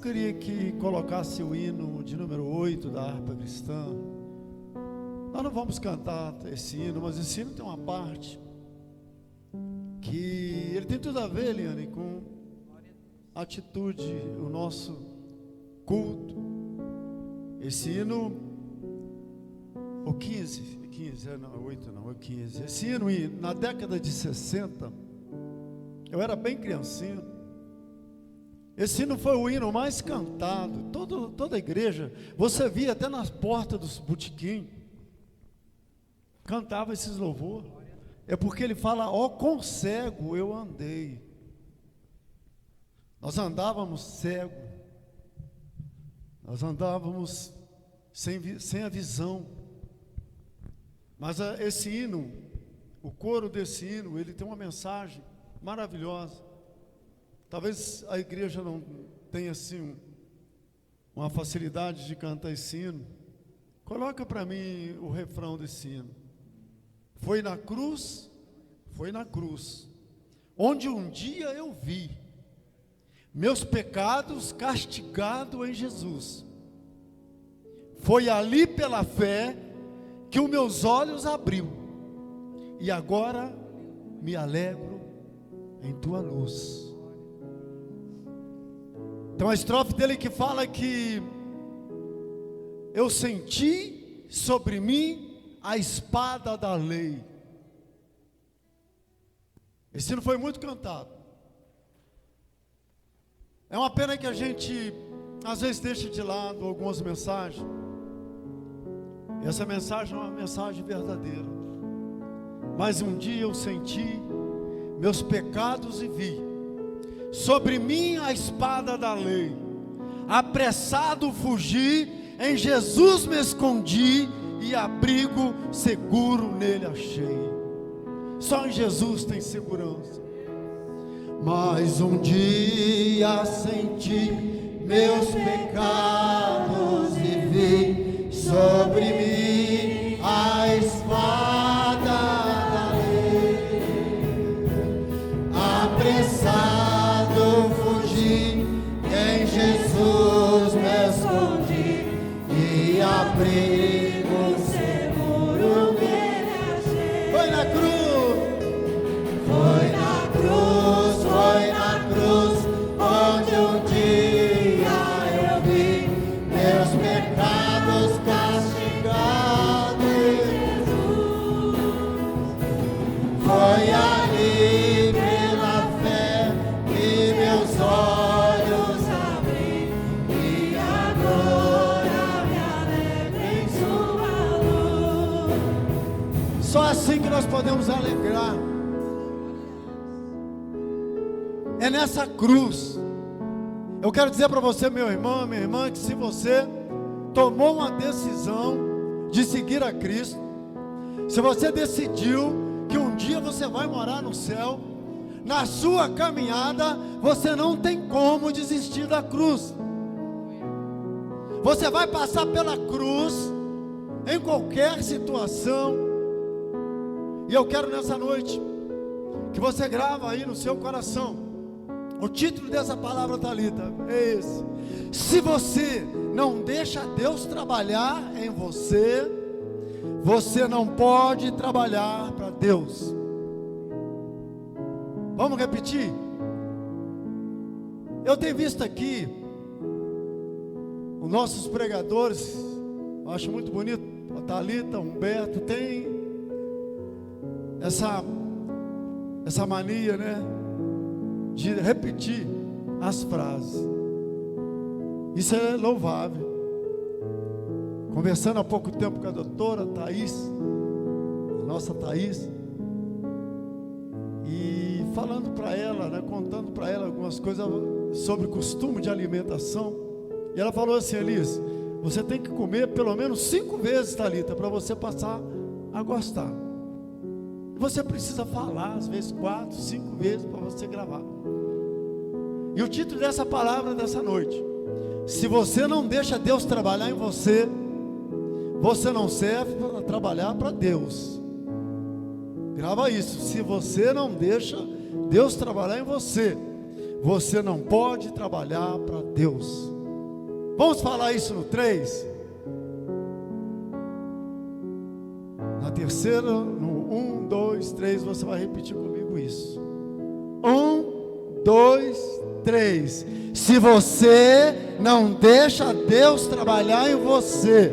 queria que colocasse o hino de número 8 da harpa cristã. Nós não vamos cantar esse hino, mas esse hino tem uma parte que ele tem tudo a ver, Eliane, com a atitude, o nosso culto. Esse hino, o 15, não, 8 não, é 15. Esse hino, na década de 60, eu era bem criancinha. Esse hino foi o hino mais cantado. Toda a igreja, você via até nas portas dos botequim, cantava esses louvores. É porque ele fala: ó, quão cego eu andei. Nós andávamos cego, nós andávamos sem a visão. Mas esse hino, o coro desse hino, ele tem uma mensagem maravilhosa. Talvez a igreja não tenha assim uma facilidade de cantar esse hino. Coloca para mim o refrão desse hino. Foi na cruz, onde um dia eu vi meus pecados castigados em Jesus. Foi ali pela fé que os meus olhos abriu, e agora me alegro em tua luz. Então a estrofe dele que fala que eu senti sobre mim a espada da lei. Esse hino foi muito cantado. É uma pena que a gente às vezes deixa de lado algumas mensagens. E essa mensagem é uma mensagem verdadeira. Mas um dia eu senti meus pecados e vi sobre mim a espada da lei. Apressado fugi, em Jesus me escondi, e abrigo seguro nele achei. Só em Jesus tem segurança. Mas um dia senti meus pecados e vi sobre mim a espada da lei. Apressado fugi, em Jesus me escondi, e abrigo seguro nele achei. Foi na cruz, onde um dia eu vi meus pecados castigados em Jesus. Foi ali pela fé que meus olhos abri, e agora me alegro em sua luz. Só assim que nós podemos alegrar. É nessa cruz. Eu quero dizer para você, meu irmão, minha irmã, que se você tomou uma decisão de seguir a Cristo, se você decidiu que um dia você vai morar no céu, na sua caminhada você não tem como desistir da cruz. Você vai passar pela cruz em qualquer situação. E eu quero nessa noite que você grava aí no seu coração. O título dessa palavra, Thalita, é esse: se você não deixa Deus trabalhar em você, você não pode trabalhar para Deus. Vamos repetir? Eu tenho visto aqui os nossos pregadores, eu acho muito bonito, a Thalita, Humberto, tem essa mania, né, de repetir as frases. Isso é louvável. Conversando há pouco tempo com a doutora Thaís, a nossa Thaís, e falando para ela, né, contando para ela algumas coisas sobre costume de alimentação. E ela falou assim: Elis, você tem que comer pelo menos 5 vezes, Thalita, para você passar a gostar. Você precisa falar, às vezes 4, 5 vezes para você gravar. E o título dessa palavra dessa noite: se você não deixa Deus trabalhar em você, você não serve para trabalhar para Deus. Grava isso: se você não deixa Deus trabalhar em você, você não pode trabalhar para Deus. Vamos falar isso no 3. Na terceira, no 1, 2, 3, você vai repetir comigo isso. 1, 2, 3. Se você não deixa Deus trabalhar em você,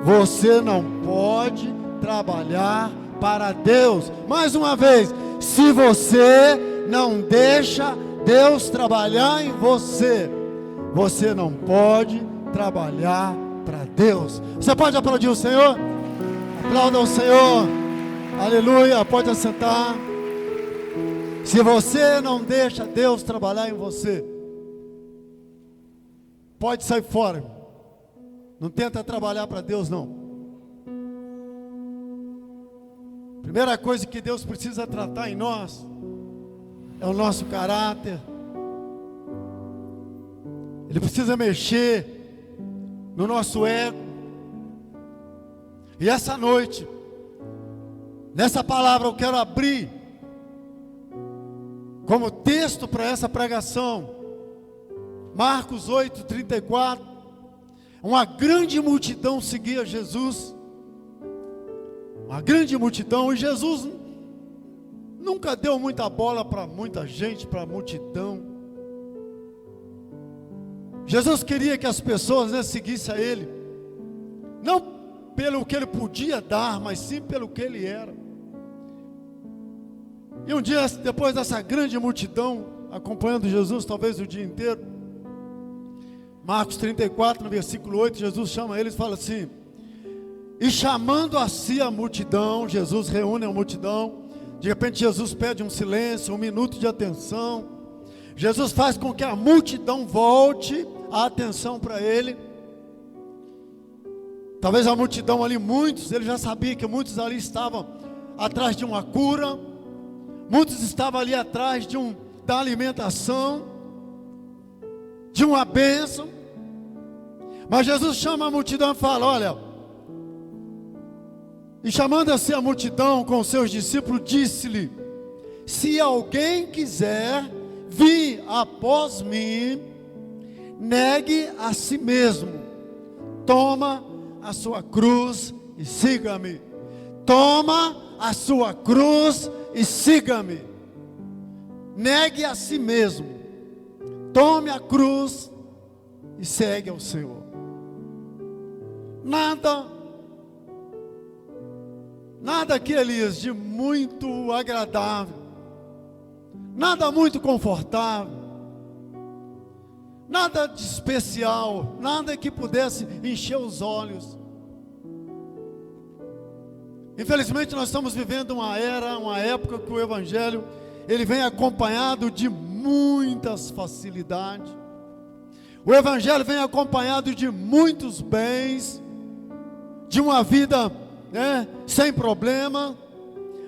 você não pode trabalhar para Deus. Mais uma vez, se você não deixa Deus trabalhar em você, você não pode trabalhar para Deus. Você pode aplaudir o Senhor? Aplauda o Senhor. Aleluia, pode assentar. Se você não deixa Deus trabalhar em você, pode sair fora. Não tenta trabalhar para Deus, não. Primeira coisa que Deus precisa tratar em nós é o nosso caráter. Ele precisa mexer no nosso ego. E essa noite, nessa palavra eu quero abrir como texto para essa pregação, Marcos 8:34. Uma grande multidão seguia Jesus. Uma grande multidão, e Jesus nunca deu muita bola para muita gente, para a multidão. Jesus queria que as pessoas seguissem a Ele, não pelo que Ele podia dar, mas sim pelo que Ele era. E um dia, depois dessa grande multidão acompanhando Jesus, talvez o dia inteiro, Marcos 34, no versículo 8, Jesus chama eles e fala assim: e chamando a si a multidão, Jesus reúne a multidão. De repente Jesus pede um silêncio, um minuto de atenção. Jesus faz com que a multidão volte a atenção para Ele. Talvez a multidão ali, muitos, ele já sabia que muitos ali estavam atrás de uma cura, muitos estavam ali atrás da alimentação, de uma bênção. Mas Jesus chama a multidão e fala: olha, e chamando assim a multidão com os seus discípulos, disse-lhe: se alguém quiser vir após mim, negue a si mesmo, toma a sua cruz e siga-me. Toma a sua cruz e siga-me. Negue a si mesmo, tome a cruz e segue ao Senhor. Nada aqui, Elias, de muito agradável, nada muito confortável, nada de especial, nada que pudesse encher os olhos. Infelizmente nós estamos vivendo uma época que o Evangelho, ele vem acompanhado de muitas facilidades. O Evangelho vem acompanhado de muitos bens, de uma vida sem problema,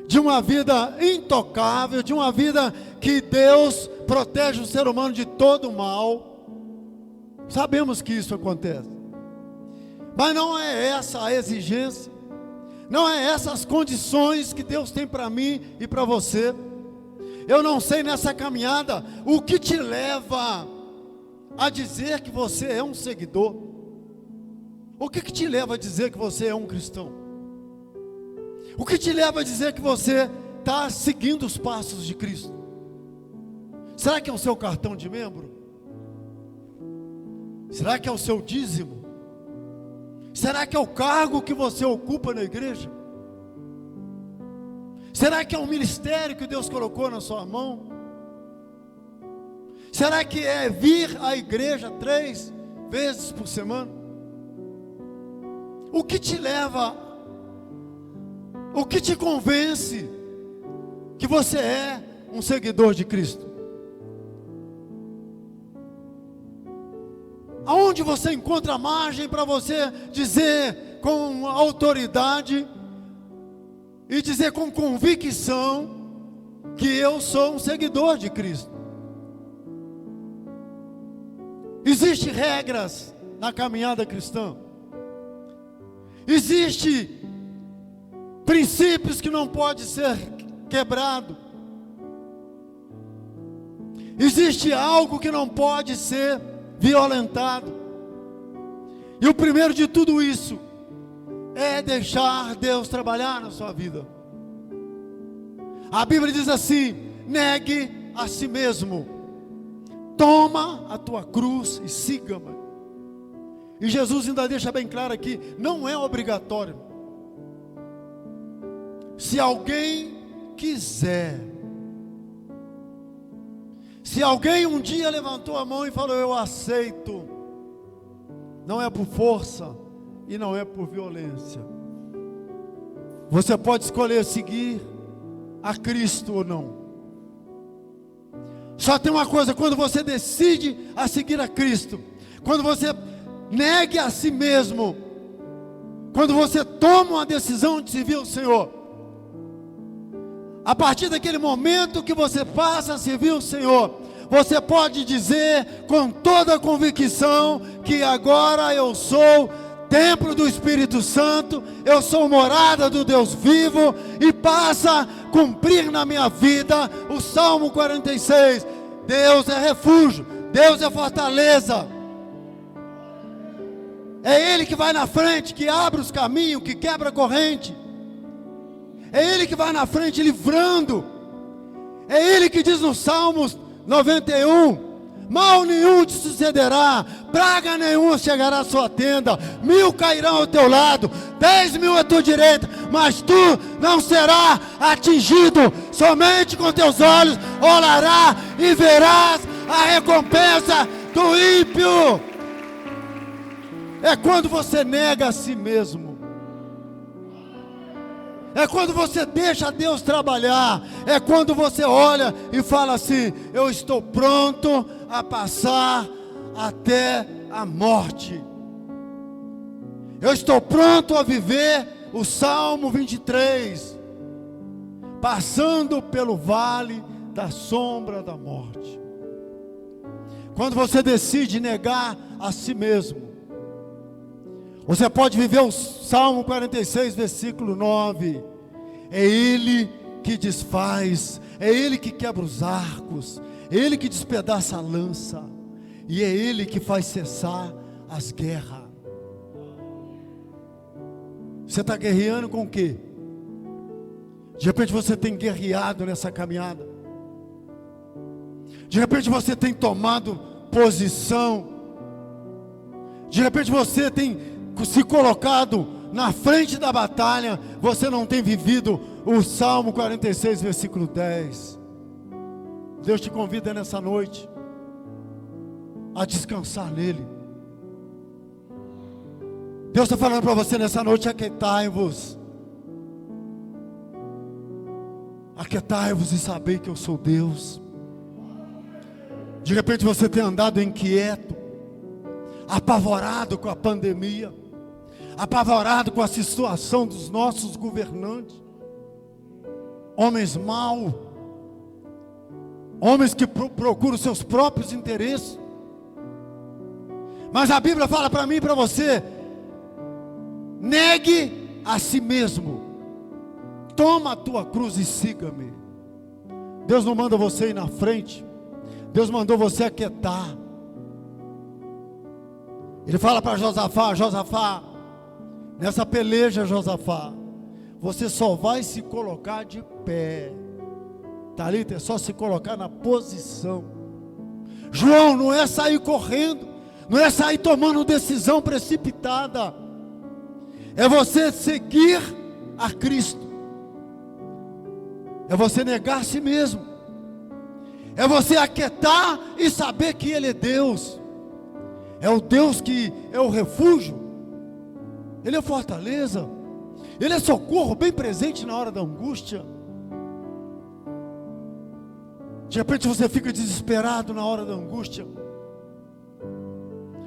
de uma vida intocável, de uma vida que Deus protege o ser humano de todo o mal. Sabemos que isso acontece, mas não é essa a exigência, não é essas condições que Deus tem para mim e para você. Eu não sei nessa caminhada o que te leva a dizer que você é um seguidor. O que te leva a dizer que você é um cristão? O que te leva a dizer que você está seguindo os passos de Cristo? Será que é o seu cartão de membro? Será que é o seu dízimo? Será que é o cargo que você ocupa na igreja? Será que é um ministério que Deus colocou na sua mão? Será que é vir à igreja 3 vezes por semana? O que te leva, o que te convence que você é um seguidor de Cristo? Aonde você encontra margem para você dizer com autoridade e dizer com convicção que eu sou um seguidor de Cristo? Existem regras na caminhada cristã. Existem princípios que não pode ser quebrado. Existe algo que não pode ser violentado. E o primeiro de tudo isso é deixar Deus trabalhar na sua vida. A Bíblia diz assim: negue a si mesmo, toma a tua cruz e siga-me. E Jesus ainda deixa bem claro aqui: não é obrigatório. Se alguém quiser. Se alguém um dia levantou a mão e falou: eu aceito, não é por força e não é por violência. Você pode escolher seguir a Cristo ou não. Só tem uma coisa: quando você decide a seguir a Cristo, quando você negue a si mesmo, quando você toma uma decisão de servir ao Senhor, a partir daquele momento que você passa a servir o Senhor, você pode dizer com toda a convicção que agora eu sou templo do Espírito Santo, eu sou morada do Deus vivo, e passa a cumprir na minha vida o Salmo 46, Deus é refúgio, Deus é fortaleza, é Ele que vai na frente, que abre os caminhos, que quebra a corrente, é Ele que vai na frente livrando, é Ele que diz no Salmos 91, mal nenhum te sucederá, praga nenhuma chegará à sua tenda, 1000 cairão ao teu lado, 10.000 à tua direita, mas tu não serás atingido. Somente com teus olhos olharás e verás a recompensa do ímpio. É quando você nega a si mesmo, é quando você deixa Deus trabalhar, é quando você olha e fala assim: eu estou pronto a passar até a morte, eu estou pronto a viver o Salmo 23, passando pelo vale da sombra da morte. Quando você decide negar a si mesmo, você pode viver o Salmo 46, versículo 9. É Ele que desfaz, é Ele que quebra os arcos, é Ele que despedaça a lança, e é Ele que faz cessar as guerras. Você está guerreando com o quê? De repente você tem guerreado nessa caminhada. De repente você tem tomado posição. De repente você tem se colocado na frente da batalha. Você não tem vivido o Salmo 46, versículo 10. Deus te convida nessa noite a descansar nele. Deus está falando para você nessa noite: aquietai-vos. Aquietai-vos e sabei que eu sou Deus. De repente você tem andado inquieto, apavorado com a pandemia, apavorado com a situação dos nossos governantes, homens maus, homens que procuram seus próprios interesses. Mas a Bíblia fala para mim e para você: negue a si mesmo, toma a tua cruz e siga-me. Deus não manda você ir na frente, Deus mandou você aquietar. Ele fala para Josafá: Josafá, nessa peleja, Josafá, você só vai se colocar de pé. Talita, é só se colocar na posição. João, não é sair correndo, não é sair tomando decisão precipitada, é você seguir a Cristo, é você negar a si mesmo, é você aquietar e saber que Ele é Deus, é o Deus que é o refúgio, Ele é fortaleza, Ele é socorro bem presente na hora da angústia. De repente você fica desesperado na hora da angústia,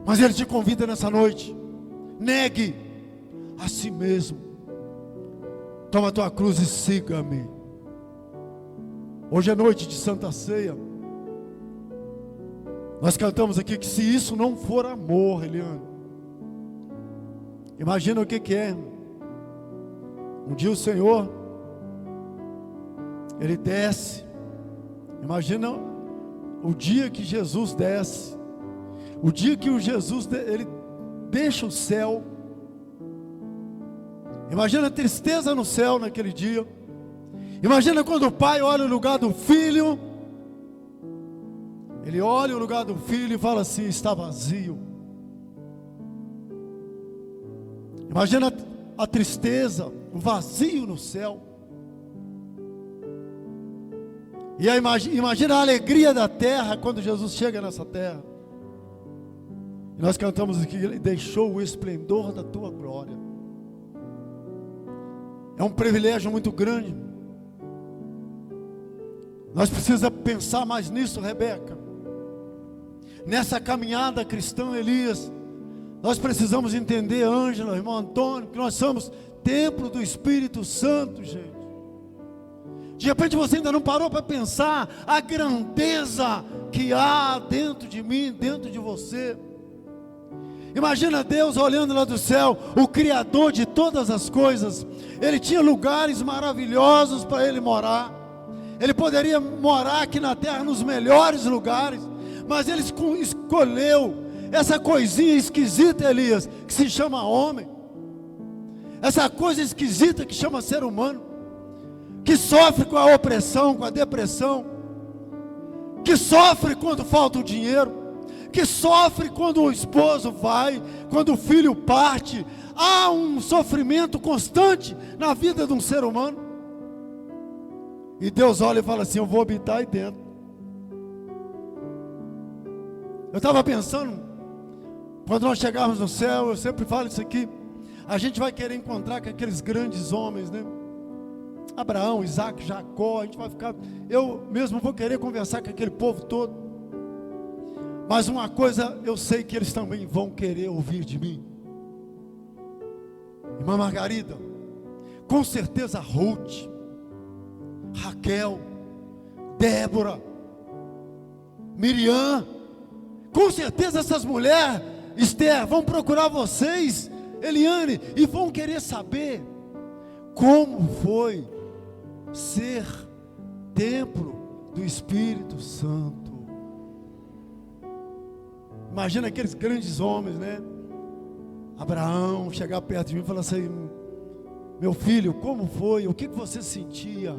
mas Ele te convida nessa noite: negue a si mesmo, toma a tua cruz e siga-me. Hoje é noite de Santa Ceia. Nós cantamos aqui que se isso não for amor, Eliane, imagina o que é. Um dia o Senhor, Ele desce. Imagina o dia que Jesus desce, o dia que o Jesus ele deixa o céu. Imagina a tristeza no céu naquele dia. Imagina quando o pai olha o lugar do filho. Ele olha o lugar do filho e fala assim: está vazio. Imagina a tristeza, o vazio no céu. E imagina a alegria da terra quando Jesus chega nessa terra. E nós cantamos aqui: Ele deixou o esplendor da tua glória. É um privilégio muito grande. Nós precisamos pensar mais nisso, Rebeca. Nessa caminhada cristã, Elias, nós precisamos entender, Ângela, irmão Antônio, que nós somos templo do Espírito Santo, gente. De repente você ainda não parou para pensar a grandeza que há dentro de mim, dentro de você. Imagina Deus olhando lá do céu, o Criador de todas as coisas. Ele tinha lugares maravilhosos para ele morar. Ele poderia morar aqui na terra nos melhores lugares, mas ele escolheu essa coisinha esquisita, Elias, que se chama homem. Essa coisa esquisita que chama ser humano, que sofre com a opressão, com a depressão, que sofre quando falta o dinheiro, que sofre quando o esposo vai, quando o filho parte. Há um sofrimento constante na vida de um ser humano. E Deus olha e fala assim: eu vou habitar aí dentro. Eu estava pensando, quando nós chegarmos no céu, eu sempre falo isso aqui, a gente vai querer encontrar com aqueles grandes homens, né? Abraão, Isaac, Jacó. A gente vai ficar, eu mesmo vou querer conversar com aquele povo todo. Mas uma coisa eu sei que eles também vão querer ouvir de mim. Irmã Margarida, com certeza Ruth, Raquel, Débora, Miriam, com certeza essas mulheres, Esther, vão procurar vocês, Eliane, e vão querer saber como foi ser templo do Espírito Santo. Imagina aqueles grandes homens, né? Abraão chegar perto de mim e falar assim: meu filho, como foi? O que você sentia?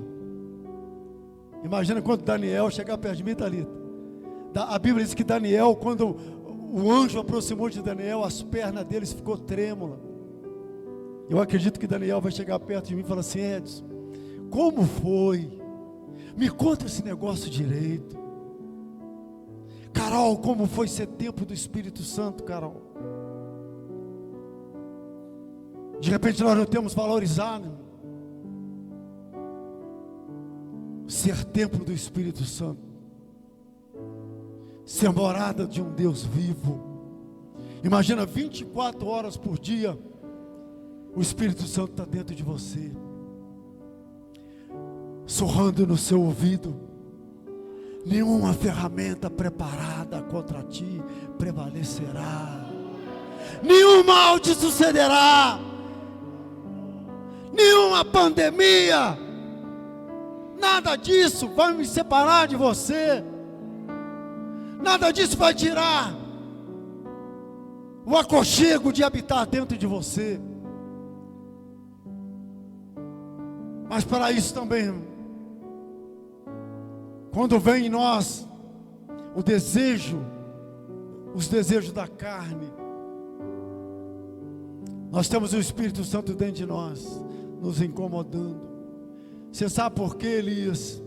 Imagina quando Daniel chegar perto de mim, Thalita. A Bíblia diz que Daniel, quando o anjo aproximou de Daniel, as pernas deles ficou trêmula. Eu acredito que Daniel vai chegar perto de mim e falar assim: Edson, como foi? Me conta esse negócio direito. Carol, como foi ser templo do Espírito Santo, Carol? De repente nós não temos valorizado ser templo do Espírito Santo, ser morada de um Deus vivo. Imagina 24 horas por dia, o Espírito Santo está dentro de você, sussurrando no seu ouvido: nenhuma ferramenta preparada contra ti prevalecerá, nenhum mal te sucederá, nenhuma pandemia, nada disso vai me separar de você, nada disso vai tirar o aconchego de habitar dentro de você. Mas para isso também, quando vem em nós o desejo, os desejos da carne, nós temos o Espírito Santo dentro de nós, nos incomodando. Você sabe por quê, Elias?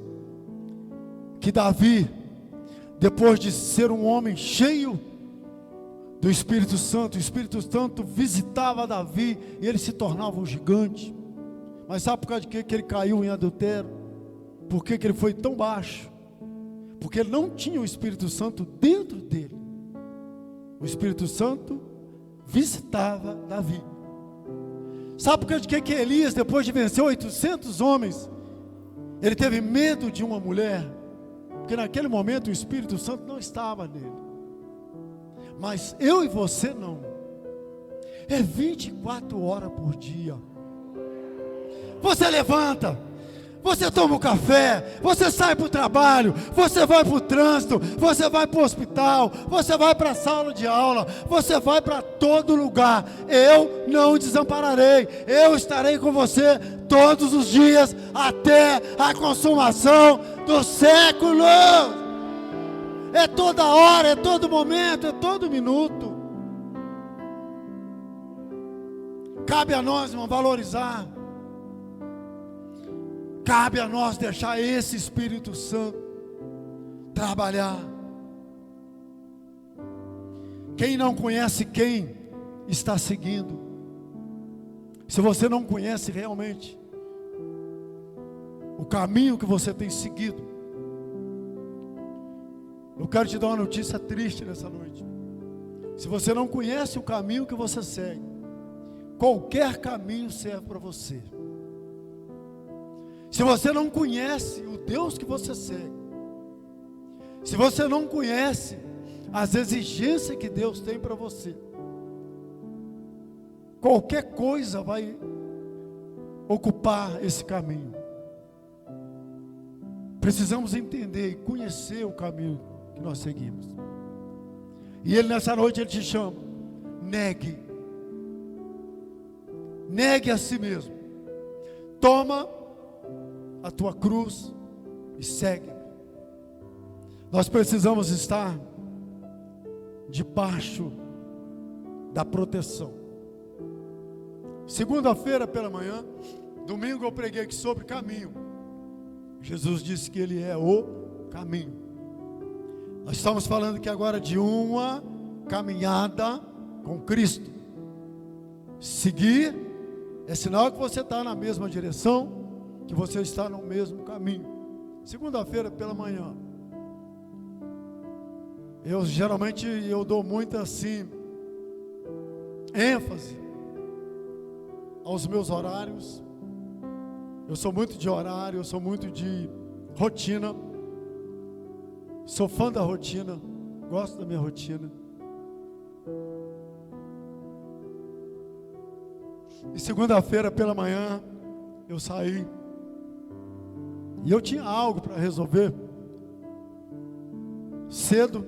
Que Davi, depois de ser um homem cheio do Espírito Santo, o Espírito Santo visitava Davi e ele se tornava um gigante. Mas sabe por causa de que ele caiu em adultério? Por que ele foi tão baixo? Porque ele não tinha o Espírito Santo dentro dele. O Espírito Santo visitava Davi. Sabe por que Elias, depois de vencer 800 homens, ele teve medo de uma mulher? Porque naquele momento o Espírito Santo não estava nele. Mas eu e você não. É 24 horas por dia. Você levanta, Você toma um café, você sai para o trabalho, você vai para o trânsito, você vai para o hospital, você vai para a sala de aula, você vai para todo lugar. Eu não desampararei, eu estarei com você todos os dias até a consumação dos séculos. É toda hora, é todo momento, é todo minuto. Cabe a nós, irmão, valorizar. Cabe a nós deixar esse Espírito Santo trabalhar. Quem não conhece quem está seguindo, se você não conhece realmente o caminho que você tem seguido, eu quero te dar uma notícia triste nessa noite. Se você não conhece o caminho que você segue, qualquer caminho serve para você. Se você não conhece o Deus que você segue, se você não conhece as exigências que Deus tem para você, qualquer coisa vai ocupar esse caminho. Precisamos entender e conhecer o caminho que nós seguimos. E Ele nessa noite Ele te chama: negue a si mesmo, toma a tua cruz e segue. Nós precisamos estar debaixo da proteção. Segunda-feira pela manhã, domingo eu preguei aqui sobre caminho. Jesus disse que Ele é o caminho. Nós estamos falando aqui agora de uma caminhada com Cristo. Seguir é sinal que você está na mesma direção, que você está no mesmo caminho. Segunda-feira pela manhã, eu geralmente dou muita assim ênfase aos meus horários. Eu sou muito de horário, eu sou muito de rotina. Sou fã da rotina, gosto da minha rotina. E segunda-feira pela manhã eu saí e eu tinha algo para resolver cedo,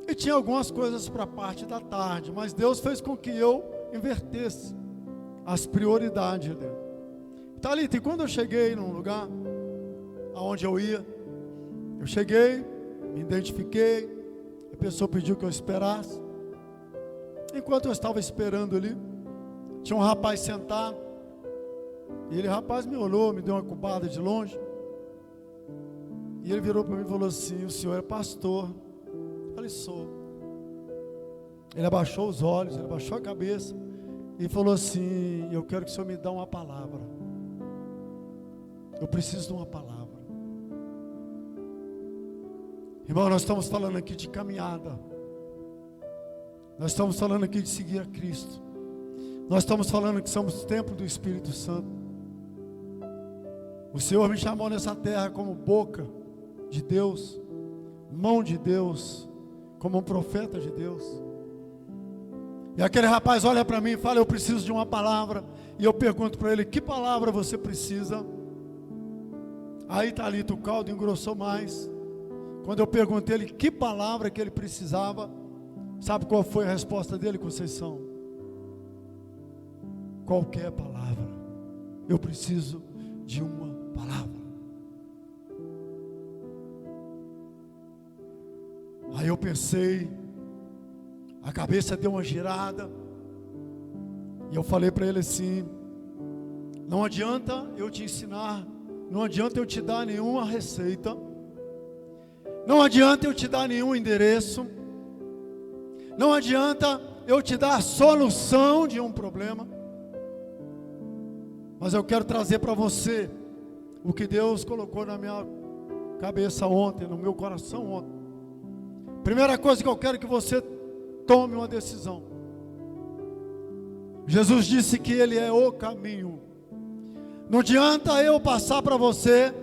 e tinha algumas coisas para a parte da tarde, mas Deus fez com que eu invertesse as prioridades dele. Thalita, e quando eu cheguei num lugar aonde eu ia, eu cheguei, me identifiquei, a pessoa pediu que eu esperasse. Enquanto eu estava esperando ali, tinha um rapaz sentado, e ele, rapaz, me olhou, me deu uma cubada de longe, e ele virou para mim e falou assim: o senhor é pastor? Eu falei: sou. Ele abaixou os olhos, ele abaixou a cabeça e falou assim: eu quero que o senhor me dê uma palavra, eu preciso de uma palavra. Irmão, nós estamos falando aqui de caminhada, nós estamos falando aqui de seguir a Cristo, nós estamos falando que somos templo do Espírito Santo. O Senhor me chamou nessa terra como boca de Deus, mão de Deus, como um profeta de Deus. E aquele rapaz olha para mim e fala: eu preciso de uma palavra. E eu pergunto para ele: que palavra você precisa? Aí Thalita, o caldo engrossou mais. Quando eu perguntei ele que palavra que ele precisava, sabe qual foi a resposta dele, Conceição? Qualquer palavra. Eu preciso de uma palavra. Aí eu pensei, a cabeça deu uma girada, e eu falei para ele assim: não adianta eu te ensinar, não adianta eu te dar nenhuma receita, não adianta eu te dar nenhum endereço, não adianta eu te dar a solução de um problema, mas eu quero trazer para você o que Deus colocou na minha cabeça ontem, no meu coração ontem. Primeira coisa que eu quero que você tome uma decisão. Jesus disse que Ele é o caminho. Não adianta eu passar para você,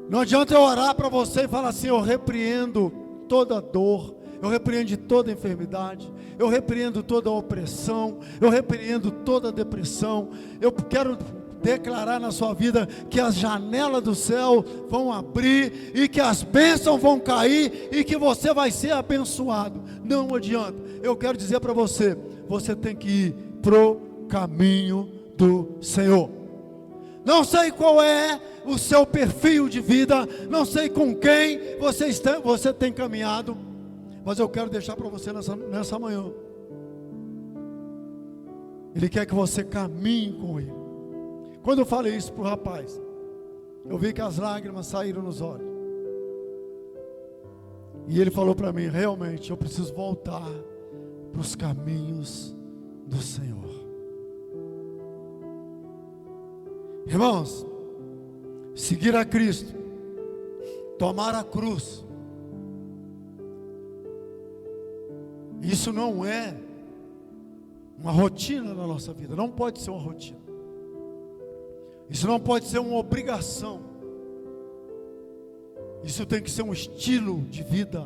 não adianta eu orar para você e falar assim: eu repreendo toda dor, eu repreendo toda enfermidade, eu repreendo toda opressão, eu repreendo toda depressão. Eu quero declarar na sua vida que as janelas do céu vão abrir e que as bênçãos vão cair e que você vai ser abençoado. Não adianta. Eu quero dizer para você, você tem que ir pro caminho do Senhor. Não sei qual é o seu perfil de vida, não sei com quem você tem caminhado, mas eu quero deixar para você nessa manhã. Ele quer que você caminhe com Ele. Quando eu falei isso para o rapaz, eu vi que as lágrimas saíram nos olhos. E ele falou para mim, realmente, eu preciso voltar para os caminhos do Senhor. Irmãos, seguir a Cristo, tomar a cruz, isso não é uma rotina na nossa vida, não pode ser uma rotina. Isso não pode ser uma obrigação. Isso tem que ser um estilo de vida.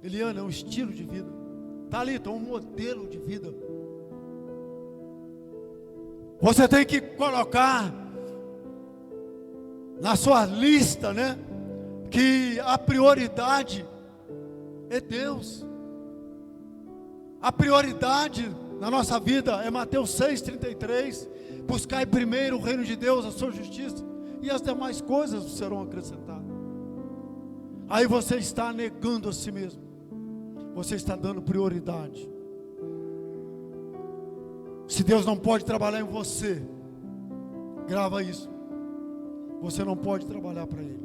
Eliana, é um estilo de vida. Thalita, um modelo de vida. Você tem que colocar na sua lista, né, que a prioridade é Deus. A prioridade na nossa vida é Mateus 6,33. Buscai primeiro o reino de Deus, a sua justiça, e as demais coisas serão acrescentadas. Aí você está negando a si mesmo. Você está dando prioridade. Se Deus não pode trabalhar em você, grava isso. Você não pode trabalhar para Ele.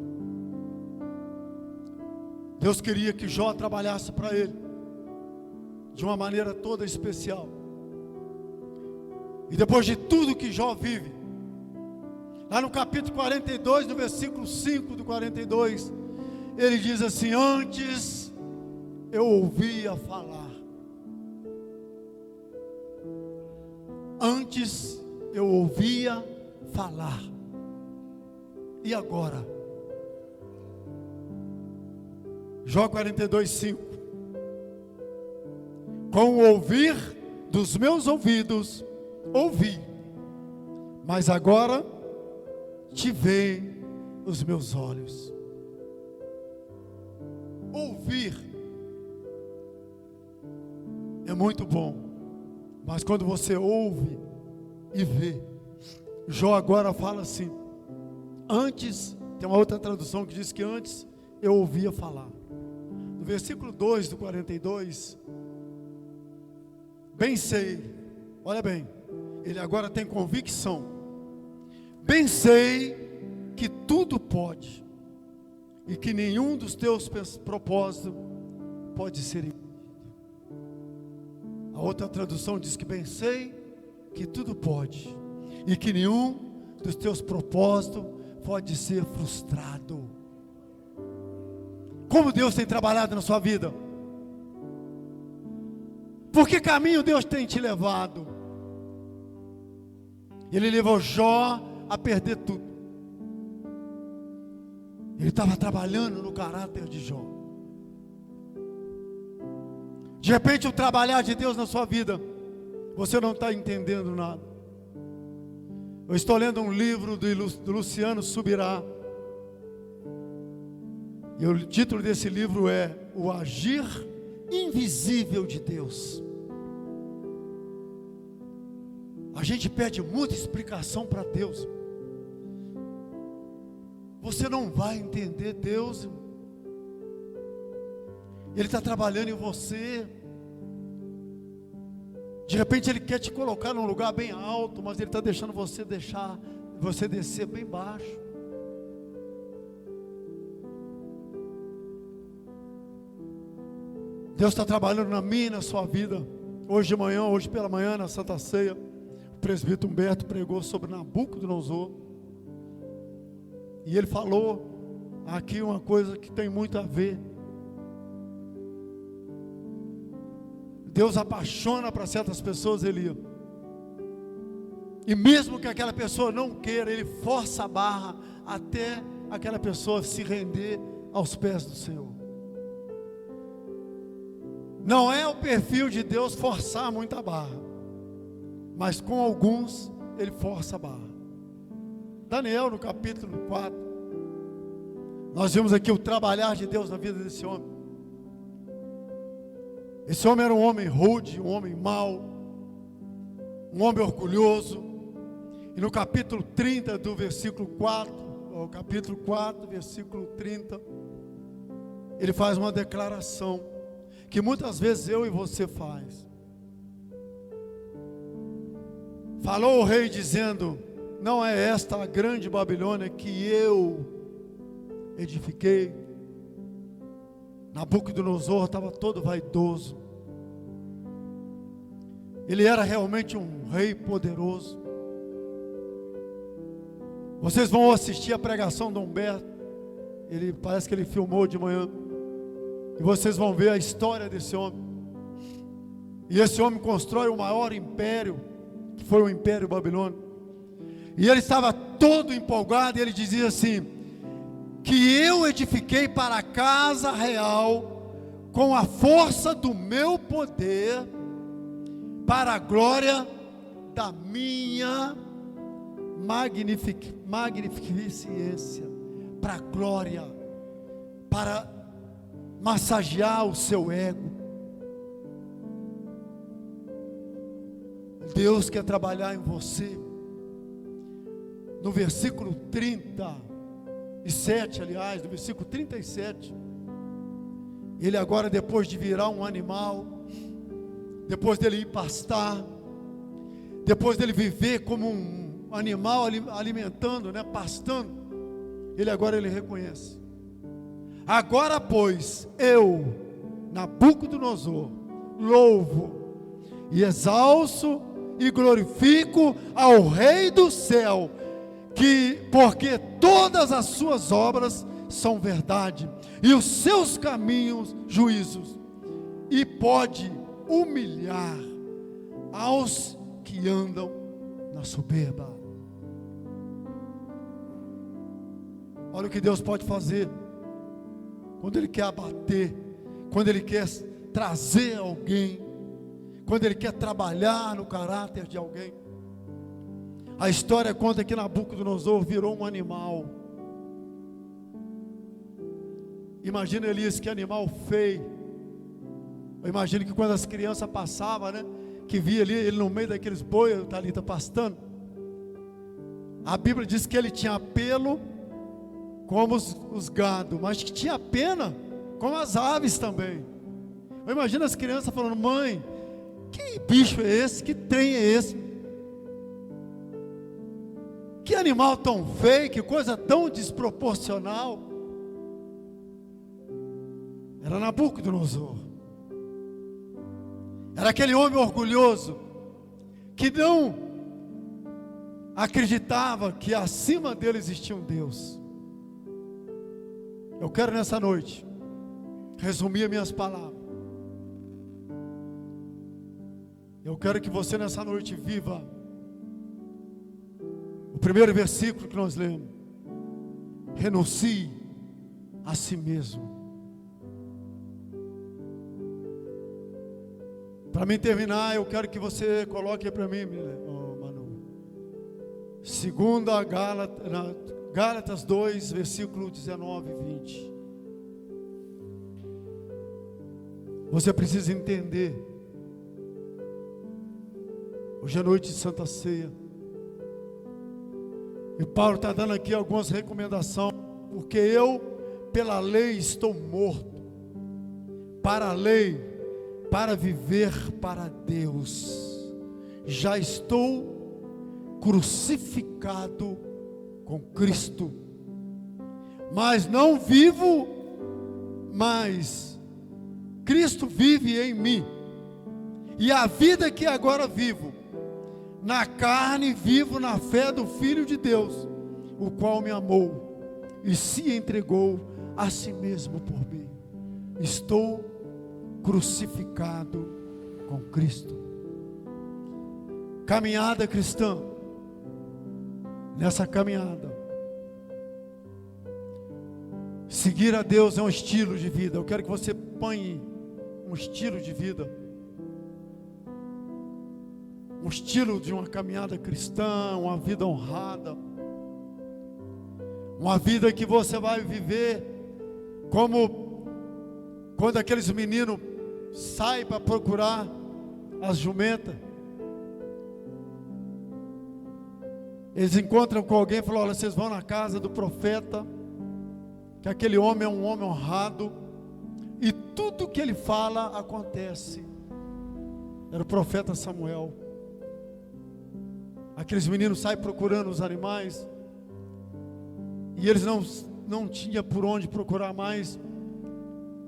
Deus queria que Jó trabalhasse para Ele de uma maneira toda especial. E depois de tudo que Jó vive, lá no capítulo 42, no versículo 5 do 42, ele diz assim: antes eu ouvia falar. Antes eu ouvia falar. E agora? Jó 42, 5. Com o ouvir dos meus ouvidos, ouvi, mas agora te veem os meus olhos. Ouvir é muito bom, mas quando você ouve e vê, Jó agora fala assim: antes, tem uma outra tradução que diz que antes eu ouvia falar. No versículo 2 do 42, bem sei, olha bem, ele agora tem convicção. Bem sei que tudo pode, e que nenhum dos teus propósitos pode ser impedido. A outra tradução diz que bem sei que tudo pode, e que nenhum dos teus propósitos pode ser frustrado. Como Deus tem trabalhado na sua vida? Por que caminho Deus tem te levado? Ele levou Jó a perder tudo. Ele estava trabalhando no caráter de Jó. De repente o trabalhar de Deus na sua vida, você não está entendendo nada. Eu estou lendo um livro do Luciano Subirá. E o título desse livro é O Agir Invisível de Deus. A gente pede muita explicação para Deus. Você não vai entender Deus. Ele está trabalhando em você. De repente Ele quer te colocar num lugar bem alto, mas Ele está deixando você descer bem baixo. Deus está trabalhando na minha e na sua vida. Hoje de manhã, hoje pela manhã, na Santa Ceia, o presbítero Humberto pregou sobre Nabucodonosor. E ele falou aqui uma coisa que tem muito a ver. Deus apaixona para certas pessoas, Elias. E mesmo que aquela pessoa não queira, Ele força a barra até aquela pessoa se render aos pés do Senhor. Não é o perfil de Deus forçar muita barra, mas com alguns Ele força a barra. Daniel, no capítulo 4, nós vimos aqui o trabalhar de Deus na vida desse homem. Esse homem era um homem rude, um homem mau, um homem orgulhoso. E no capítulo 30 do versículo 4, o capítulo 4, versículo 30, ele faz uma declaração que muitas vezes eu e você faz. Falou o rei dizendo: não é esta a grande Babilônia que eu edifiquei? Nabucodonosor estava todo vaidoso. Ele era realmente um rei poderoso. Vocês vão assistir a pregação do Humberto. Parece que ele filmou de manhã. E vocês vão ver a história desse homem. E esse homem constrói o maior império, que foi o Império Babilônico. E ele estava todo empolgado, e ele dizia assim: que eu edifiquei para a casa real, com a força do meu poder, para a glória da minha magnificência, para a glória, para massagear o seu ego. Deus quer trabalhar em você. No versículo 37, aliás, no versículo 37, ele agora, depois de virar um animal, depois dele ir pastar, depois dele viver como um animal alimentando, pastando, ele reconhece: agora pois, eu, Nabucodonosor, louvo e exalço e glorifico ao Rei do céu, porque todas as suas obras são verdade, e os seus caminhos juízos, e pode humilhar aos que andam na soberba. Olha o que Deus pode fazer quando Ele quer abater, quando Ele quer trazer alguém, quando Ele quer trabalhar no caráter de alguém. A história conta que Nabucodonosor virou um animal. Imagina, Elias, que animal feio. Eu imagino que quando as crianças passavam, que via ali ele no meio daqueles bois, está ali, pastando. A Bíblia diz que ele tinha pelo como os gado, mas que tinha pena como as aves também. Eu imagino as crianças falando: mãe, que bicho é esse? Que trem é esse? Que animal tão feio, que coisa tão desproporcional. Era Nabucodonosor. Era aquele homem orgulhoso, que não acreditava que acima dele existia um Deus. Eu quero nessa noite resumir minhas palavras. Eu quero que você nessa noite viva o primeiro versículo que nós lemos: renuncie a si mesmo. Para mim terminar, eu quero que você coloque para mim, Manu, 2 Gálatas 2, versículo 19 e 20. Você precisa entender. Hoje é noite de Santa Ceia, e Paulo está dando aqui algumas recomendações, porque eu, pela lei, estou morto para a lei, para viver para Deus. Já estou crucificado com Cristo, mas não vivo mais, Cristo vive em mim. E a vida que agora vivo na carne, vivo na fé do Filho de Deus, o qual me amou e se entregou a si mesmo por mim. Estou crucificado com Cristo. Caminhada cristã. Nessa caminhada, seguir a Deus é um estilo de vida. Eu quero que você ponha um estilo de vida, um estilo de uma caminhada cristã, uma vida honrada. Uma vida que você vai viver como quando aqueles meninos saem para procurar as jumentas. Eles encontram com alguém e falam: olha, vocês vão na casa do profeta, que aquele homem é um homem honrado, e tudo que ele fala acontece. Era o profeta Samuel. Aqueles meninos saem procurando os animais, e eles não tinham por onde procurar mais,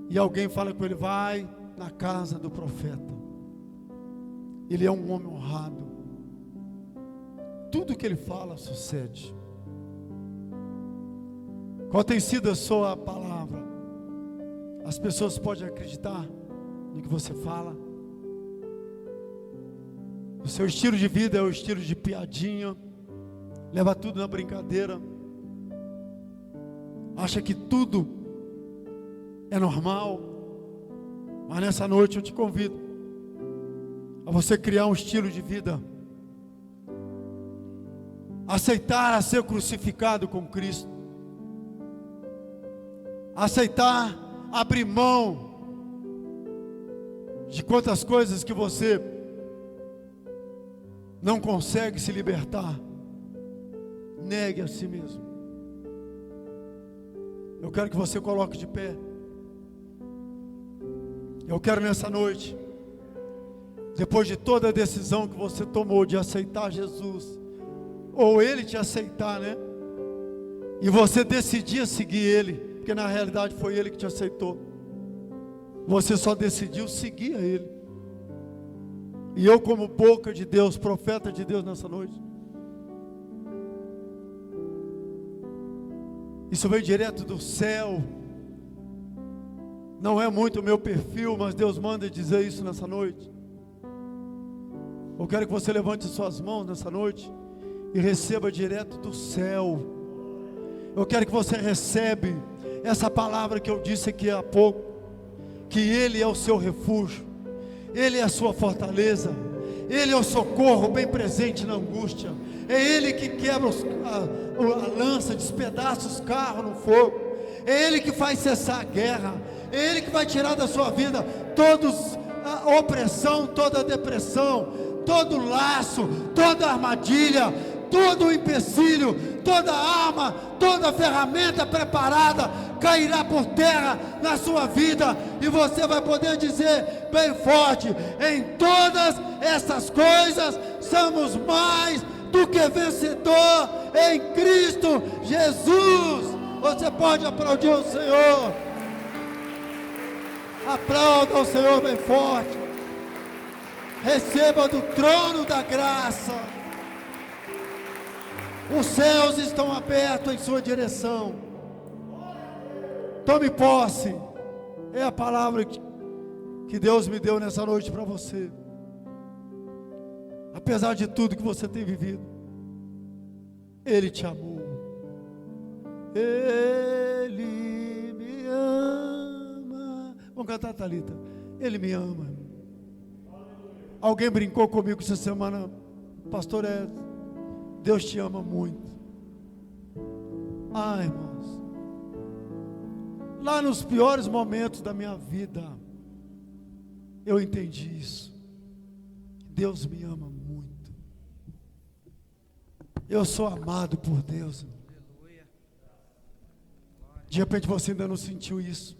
e alguém fala com ele: vai na casa do profeta, ele é um homem honrado, tudo que ele fala sucede. Qual tem sido a sua palavra? As pessoas podem acreditar no que você fala? O seu estilo de vida é o estilo de piadinha, leva tudo na brincadeira, acha que tudo é normal. Mas nessa noite eu te convido a você criar um estilo de vida, aceitar a ser crucificado com Cristo, aceitar abrir mão de quantas coisas que você não consegue se libertar. Negue a si mesmo. Eu quero que você coloque de pé. Eu quero nessa noite, depois de toda a decisão que você tomou de aceitar Jesus, ou Ele te aceitar, né? E você decidia seguir Ele, porque na realidade foi Ele que te aceitou. Você só decidiu seguir a Ele. E eu, como boca de Deus, profeta de Deus nessa noite, isso vem direto do céu. Não é muito o meu perfil, mas Deus manda dizer isso nessa noite. Eu quero que você levante suas mãos nessa noite e receba direto do céu. Eu quero que você receba essa palavra que eu disse aqui há pouco, que Ele é o seu refúgio, Ele é a sua fortaleza, Ele é o socorro bem presente na angústia. É Ele que quebra a lança, despedaça os carros no fogo. É Ele que faz cessar a guerra. É Ele que vai tirar da sua vida toda a opressão, toda a depressão, todo laço, toda armadilha, todo o empecilho, toda arma, toda ferramenta preparada cairá por terra na sua vida, e você vai poder dizer bem forte: em todas essas coisas somos mais do que vencedor em Cristo Jesus. Você pode aplaudir o Senhor. Aplauda o Senhor bem forte. Receba do trono da graça. Os céus estão abertos em sua direção. Tome posse. É a palavra que Deus me deu nessa noite para você. Apesar de tudo que você tem vivido, Ele te amou. Ele me ama. Vamos cantar, Thalita. Ele me ama. Alguém brincou comigo essa semana: pastor, Deus te ama muito. Ah, irmãos, lá nos piores momentos da minha vida, eu entendi isso. Deus me ama muito. Eu sou amado por Deus. De repente você ainda não sentiu isso.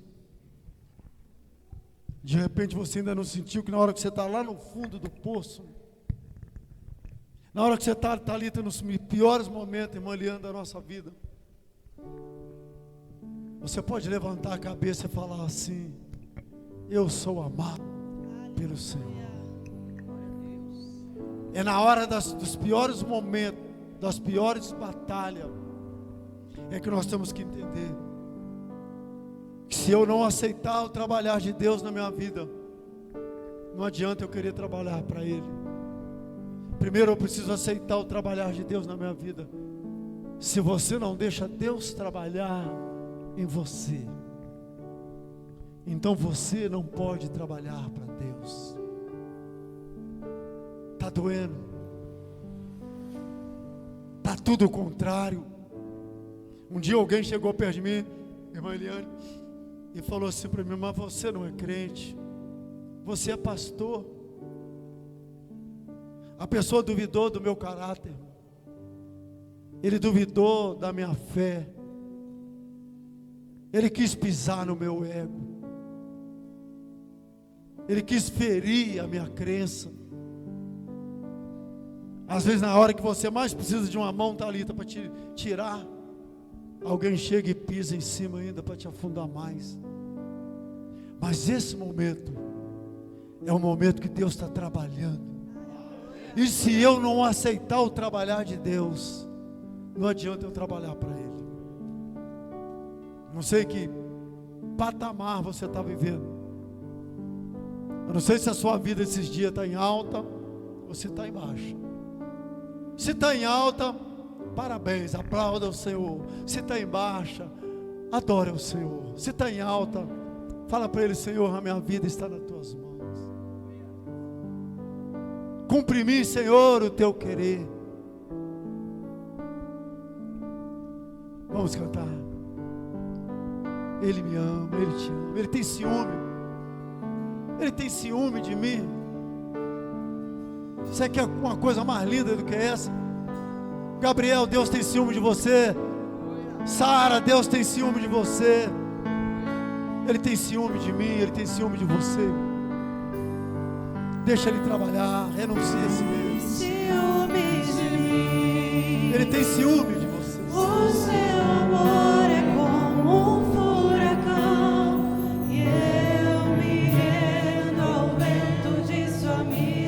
De repente você ainda não sentiu que na hora que você está lá no fundo do poço, na hora que você está ali nos piores momentos, irmã Eliane, da nossa vida, você pode levantar a cabeça e falar assim: eu sou amado pelo Senhor. É na hora dos piores momentos, das piores batalhas, é que nós temos que entender que se eu não aceitar o trabalhar de Deus na minha vida, não adianta eu querer trabalhar para Ele. Primeiro eu preciso aceitar o trabalhar de Deus na minha vida. Se você não deixa Deus trabalhar em você, então você não pode trabalhar para Deus. Está doendo, está tudo o contrário. Um dia alguém chegou perto de mim, irmã Eliane, e falou assim para mim: mas você não é crente, você é pastor. A pessoa duvidou do meu caráter, ele duvidou da minha fé, ele quis pisar no meu ego, ele quis ferir a minha crença. Às vezes, na hora que você mais precisa de uma mão, Thalita, para te tirar, alguém chega e pisa em cima ainda para te afundar mais. Mas esse momento é o momento que Deus está trabalhando. E se eu não aceitar o trabalhar de Deus, não adianta eu trabalhar para Ele. Não sei que patamar você está vivendo. Eu não sei se a sua vida esses dias está em alta ou se está em baixa. Se está em alta, parabéns, aplauda o Senhor. Se está em baixa, adora o Senhor. Se está em alta, fala para Ele: Senhor, a minha vida está nas Tuas mãos. Cumpre em mim, Senhor, o Teu querer. Vamos cantar. Ele me ama, Ele te ama, Ele tem ciúme. Ele tem ciúme de mim. Você quer uma coisa mais linda do que essa? Gabriel, Deus tem ciúme de você. Sara, Deus tem ciúme de você. Ele tem ciúme de mim, Ele tem ciúme de você. Deixa Ele trabalhar, renuncie a si mesmo. Ele tem ciúme de você. O seu amor é como um furacão, e eu me rendo ao vento de sua misericórdia.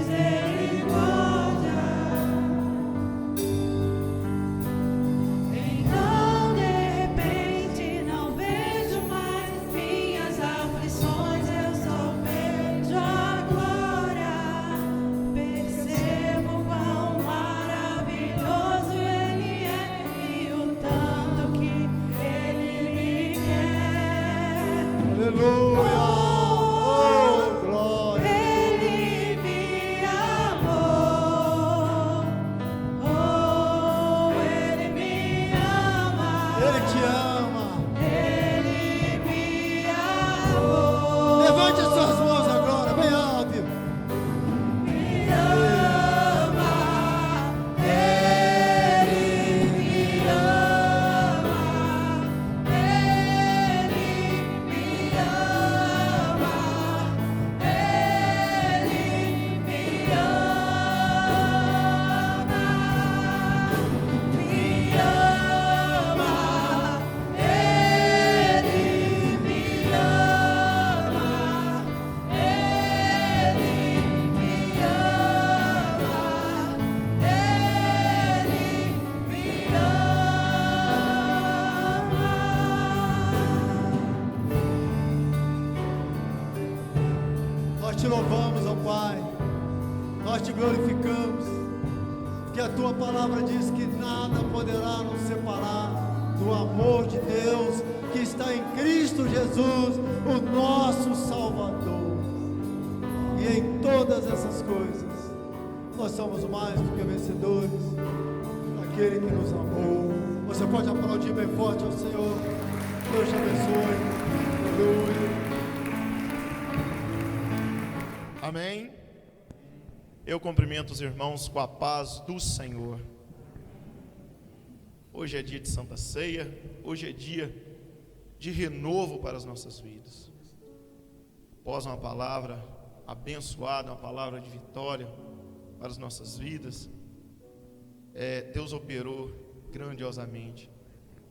Então de repente não vejo mais minhas aflições, eu só vejo a glória. Percebo quão maravilhoso Ele é e o tanto que Ele me quer. Aleluia. Oh, glória. Ele me amou. Oh, Ele me ama. Ele te ama. Ele me amou. Levante as suas mãos agora, bem alto. Me ama. Ele me ama. Ele me ama. Ele me ama. Me ama. Ele me ama. Ele me ama. Ele me ama. Nós te louvamos, ó Pai. Nós te glorificamos. Que a tua palavra diz que nada poderá nos separar do amor de Deus que está em Cristo Jesus, o nosso Salvador. E em todas essas coisas, nós somos mais do que vencedores, aquele que nos amou. Você pode aplaudir bem forte ao Senhor. Deus te abençoe. Aleluia. Amém. Eu cumprimento os irmãos com a paz do Senhor. Hoje é dia de Santa Ceia, hoje é dia de renovo para as nossas vidas. Após uma palavra abençoada, uma palavra de vitória para as nossas vidas, Deus operou grandiosamente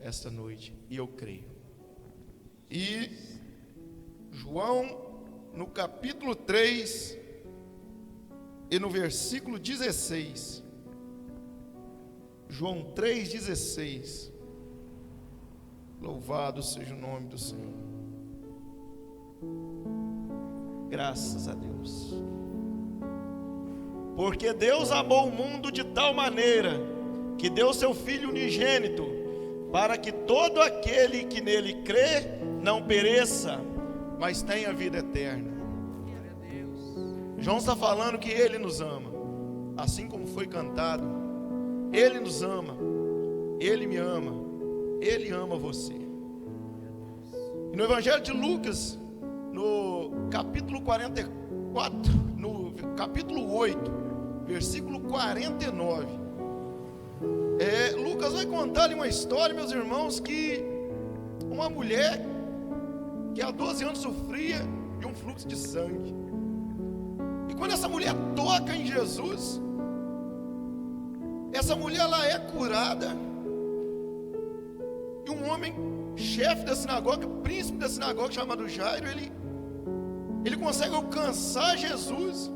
esta noite, e eu creio. E João, no capítulo 3 e no versículo 16, João 3,16, louvado seja o nome do Senhor. Graças a Deus. Porque Deus amou o mundo de tal maneira que deu seu Filho unigênito, para que todo aquele que nele crê não pereça, mas tenha vida eterna. João está falando que Ele nos ama, assim como foi cantado. Ele nos ama, Ele me ama, Ele ama você. E no Evangelho de Lucas, no capítulo 44, no capítulo 8, versículo 49, Lucas vai contar ali uma história, meus irmãos, que uma mulher que há 12 anos sofria de um fluxo de sangue. E quando essa mulher toca em Jesus, essa mulher ela é curada. E um homem, chefe da sinagoga, príncipe da sinagoga, chamado Jairo, ele consegue alcançar Jesus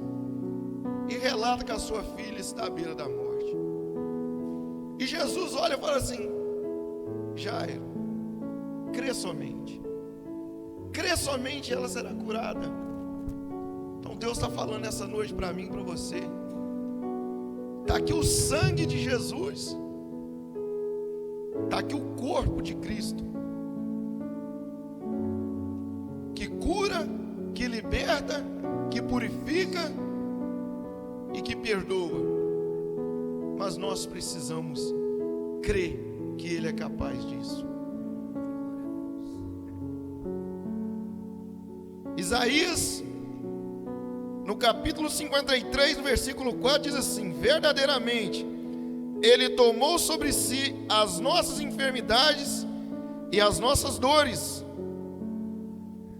e relata que a sua filha está à beira da morte. E Jesus olha e fala assim: Jairo, crê somente, ela será curada. Então Deus está falando essa noite para mim e para você. Está aqui o sangue de Jesus, está aqui o corpo de Cristo, que cura, que liberta, que purifica e que perdoa. Mas nós precisamos crer que Ele é capaz disso. Isaías, no capítulo 53, no versículo 4, diz assim: verdadeiramente, Ele tomou sobre si as nossas enfermidades e as nossas dores,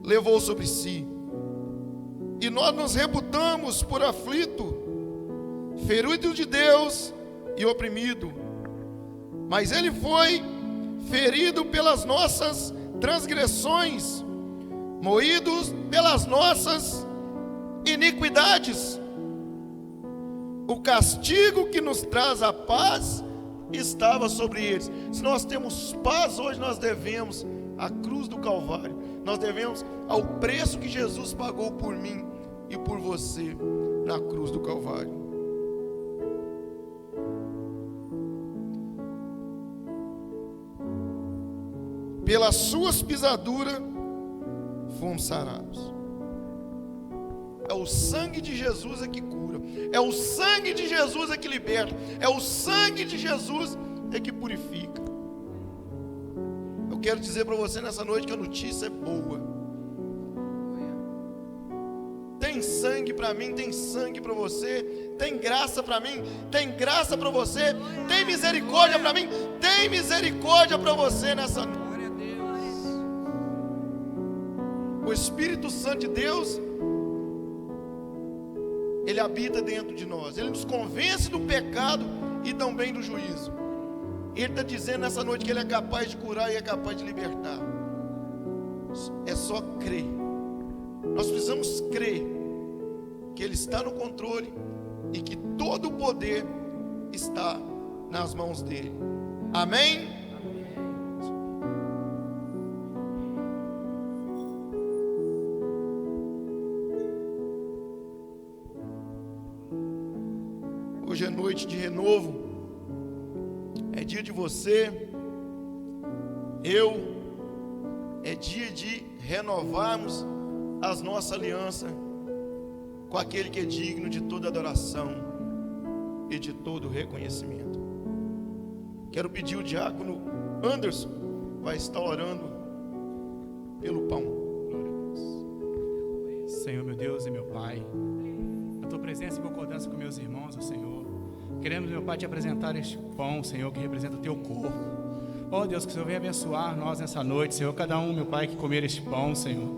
levou sobre si, e nós nos reputamos por aflito, ferido de Deus e oprimido. Mas Ele foi ferido pelas nossas transgressões, moído pelas nossas iniquidades. O castigo que nos traz a paz estava sobre eles. Se nós temos paz hoje, nós devemos à cruz do Calvário, nós devemos ao preço que Jesus pagou por mim e por você na cruz do Calvário. Pelas suas pisaduras fomos sarados. É o sangue de Jesus que cura, é o sangue de Jesus que liberta, é o sangue de Jesus que purifica. Eu quero dizer para você nessa noite que a notícia é boa. Tem sangue para mim, tem sangue para você, tem graça para mim, tem graça para você, tem misericórdia para mim, tem misericórdia para você nessa noite. O Espírito Santo de Deus, Ele habita dentro de nós, Ele nos convence do pecado e também do juízo. Ele está dizendo nessa noite que Ele é capaz de curar e é capaz de libertar. É só crer. Nós precisamos crer que Ele está no controle e que todo o poder está nas mãos dEle. Amém? Hoje é noite de renovo, é dia de você, é dia de renovarmos as nossas alianças com aquele que é digno de toda adoração e de todo reconhecimento. Quero pedir o diácono Anderson, vai estar orando pelo pão. Senhor, meu Deus e meu Pai, a tua presença e concordância com meus irmãos, ó Senhor. Queremos, meu Pai, te apresentar este pão, Senhor, que representa o teu corpo. Ó Deus, que o Senhor venha abençoar nós nessa noite, Senhor, cada um, meu Pai, que comer este pão, Senhor.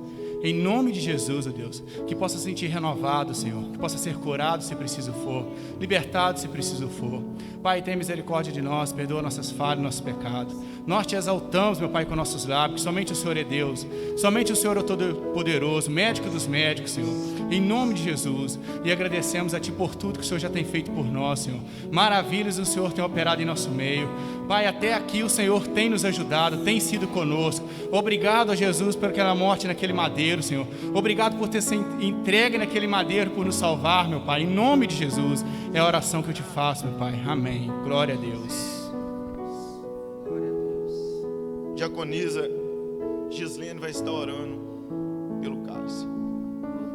Em nome de Jesus, ó Deus, que possa se sentir renovado, Senhor, que possa ser curado se preciso for, libertado se preciso for. Pai, tem misericórdia de nós, perdoa nossas falhas, nossos pecados. Nós te exaltamos, meu Pai, com nossos lábios, que somente o Senhor é Deus, somente o Senhor é o Todo-Poderoso, médico dos médicos, Senhor, em nome de Jesus. E agradecemos a Ti por tudo que o Senhor já tem feito por nós, Senhor. Maravilhas o Senhor tem operado em nosso meio. Pai, até aqui o Senhor tem nos ajudado, tem sido conosco. Obrigado a Jesus por aquela morte naquele madeiro, Senhor. Obrigado por ter sido entregue naquele madeiro, por nos salvar, meu Pai. Em nome de Jesus, é a oração que eu te faço, meu Pai. Amém. Glória a Deus. Diaconisa Gislene vai estar orando pelo cálice.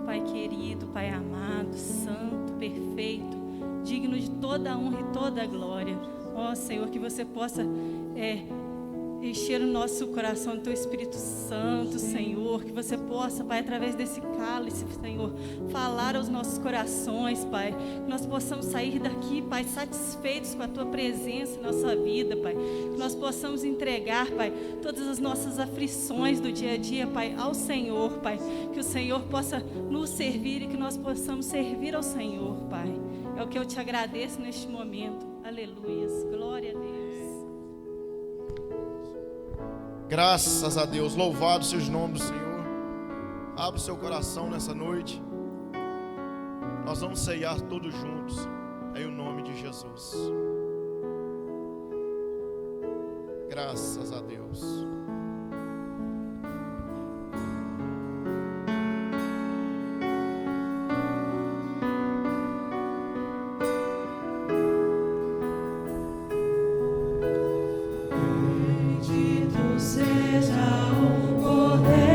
Pai querido, Pai amado, santo, perfeito, digno de toda a honra e toda a glória. Ó Senhor, que você possa encher o nosso coração do Teu Espírito Santo, Senhor, que você possa, Pai, através desse cálice, Senhor, falar aos nossos corações, Pai, que nós possamos sair daqui, Pai, satisfeitos com a Tua presença em nossa vida, Pai, que nós possamos entregar, Pai, todas as nossas aflições do dia a dia, Pai, ao Senhor, Pai, que o Senhor possa nos servir e que nós possamos servir ao Senhor, Pai. É o que eu te agradeço neste momento. Aleluias. Glória a Deus. Graças a Deus, louvado seja o nome do Senhor. Abra o seu coração nessa noite. Nós vamos ceiar todos juntos, em o nome de Jesus. Graças a Deus. Seja o Cordeiro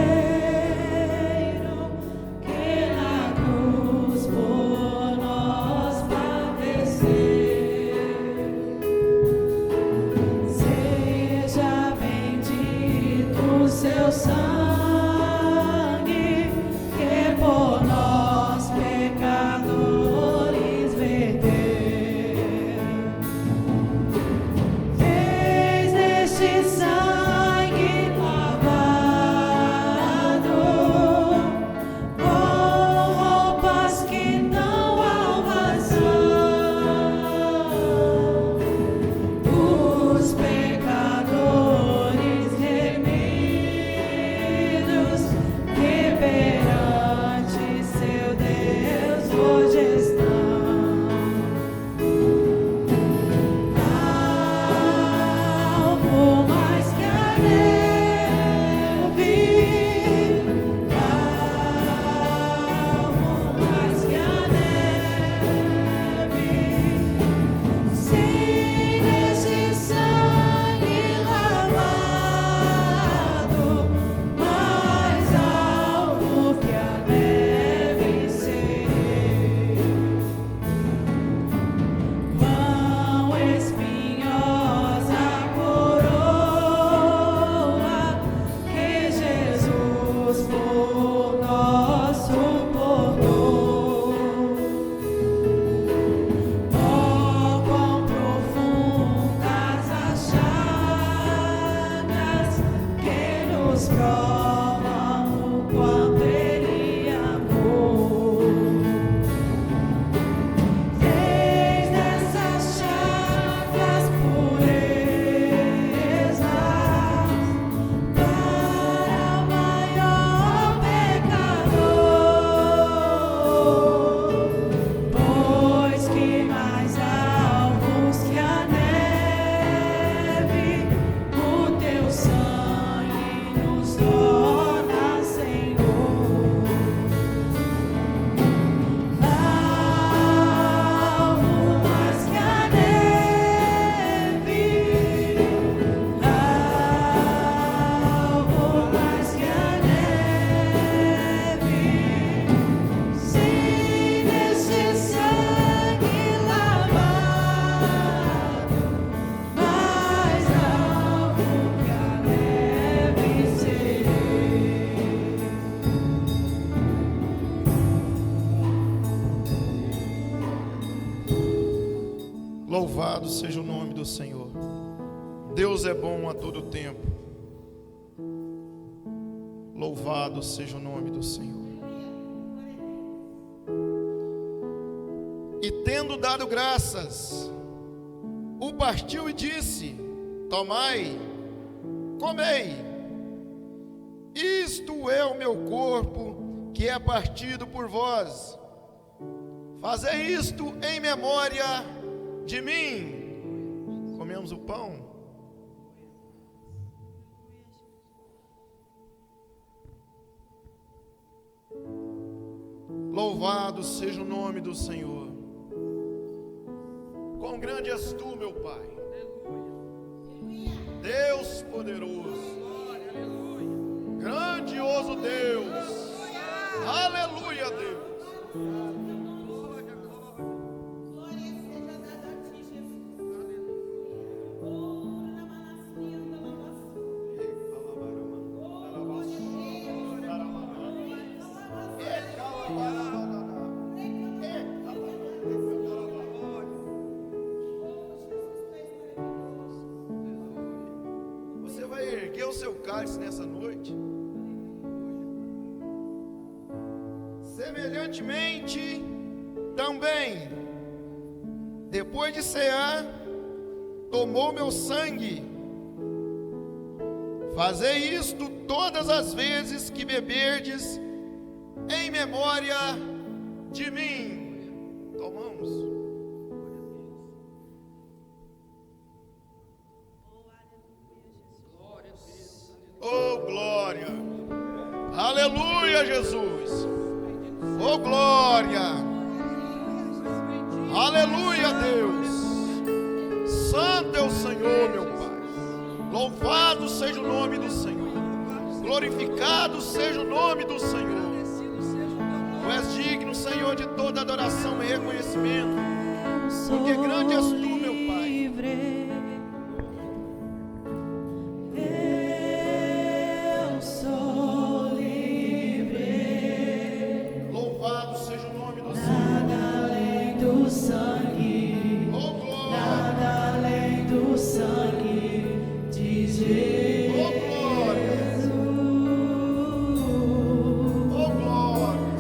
que na cruz por nós padeceu. Seja bendito o seu sangue que por nós pecadores verteu. Fez este sangue lavado com roupas que não há razão. Os pecadores remidos que perante seu Deus hoje estão. Algo mais que a neve, algo mais que a neve, sem esse sangue lavado, mais algo que a neve serei. Mão espinhosa coroa que Jesus por nós suportou. Oh, quão profundas as chagas que nos provam o quanto Ele amou. Fez dessas chagas purezas para o maior pecador, pois que mais alvos que a neve, o teu sangue nos torna, Senhor. Algo mais que a neve, algo mais que a neve, sem esse sangue lavado, mais algo que a neve serei. Louvado seja o nome do Senhor. Deus é bom a todo tempo. Louvado seja o nome do Senhor. E tendo dado graças, o partiu e disse: tomai, comei, isto é o meu corpo que é partido por vós. Fazei isto em memória de mim. Comemos o pão. Louvado seja o nome do Senhor. Quão grande és tu, meu Pai. Deus poderoso. Grandioso Deus. Aleluia, Deus. erguer o seu cálice nessa noite. Semelhantemente, também, depois de cear, tomou meu sangue. Fazei isto todas as vezes que beberdes, em memória de mim. Tomamos. Oh, glória. Aleluia, Jesus. Oh, glória. Aleluia, Deus. Santo é o Senhor, meu Pai. Louvado seja o nome do Senhor. Glorificado seja o nome do Senhor. Tu és digno, Senhor, de toda adoração e reconhecimento. Porque grande és tu, meu Pai. Eu sou livre. Louvado seja o nome do Senhor. Nada além do sangue. Oh, glória. Nada além do sangue de Jesus. Oh, glória. Oh, glória.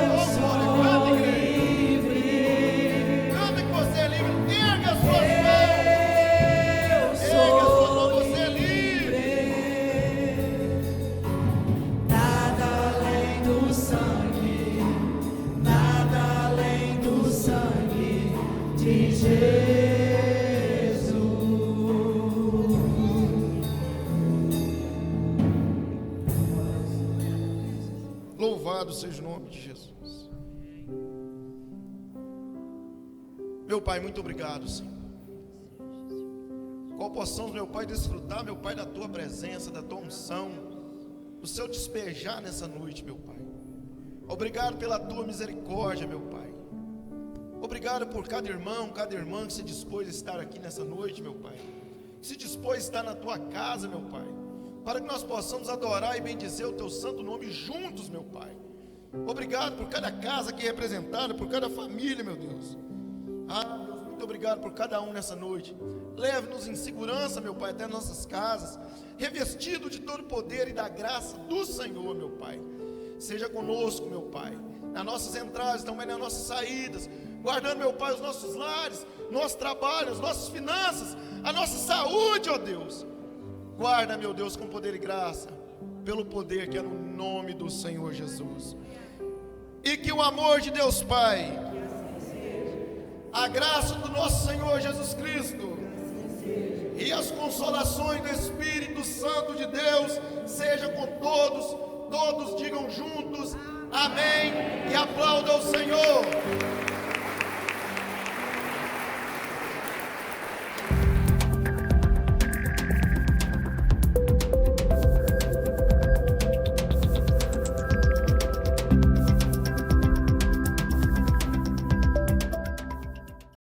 Eu sou livre. Canta que você é livre. Erga as suas mãos. Eu Erga as suas sou mãos. Você é livre. nada além do sangue, nada além do sangue de Jesus. Louvado seja o nome de Jesus. Meu Pai, muito obrigado, Senhor. Qual possamos, meu Pai, desfrutar, meu Pai, da Tua presença, da Tua unção, do Seu despejar nessa noite, meu Pai. Obrigado pela Tua misericórdia, meu Pai. Obrigado por cada irmão, cada irmã que se dispôs a estar aqui nessa noite, meu Pai. Que se dispôs a estar na Tua casa, meu Pai, para que nós possamos adorar e bendizer o Teu santo nome juntos, meu Pai. Obrigado por cada casa aqui representada, por cada família, meu Deus. Ah, Deus, muito obrigado por cada um nessa noite. Leve-nos em segurança, meu Pai, até nossas casas, revestido de todo o poder e da graça do Senhor, meu Pai. Seja conosco, meu Pai, nas nossas entradas, também nas nossas saídas, guardando, meu Pai, os nossos lares, nosso trabalho, as nossas finanças, a nossa saúde, ó Deus. Guarda, meu Deus, com poder e graça, pelo poder que é no nome do Senhor Jesus. E que o amor de Deus Pai, a graça do nosso Senhor Jesus Cristo e as consolações do Espírito Santo de Deus seja com todos. Todos digam juntos amém e aplaudam o Senhor.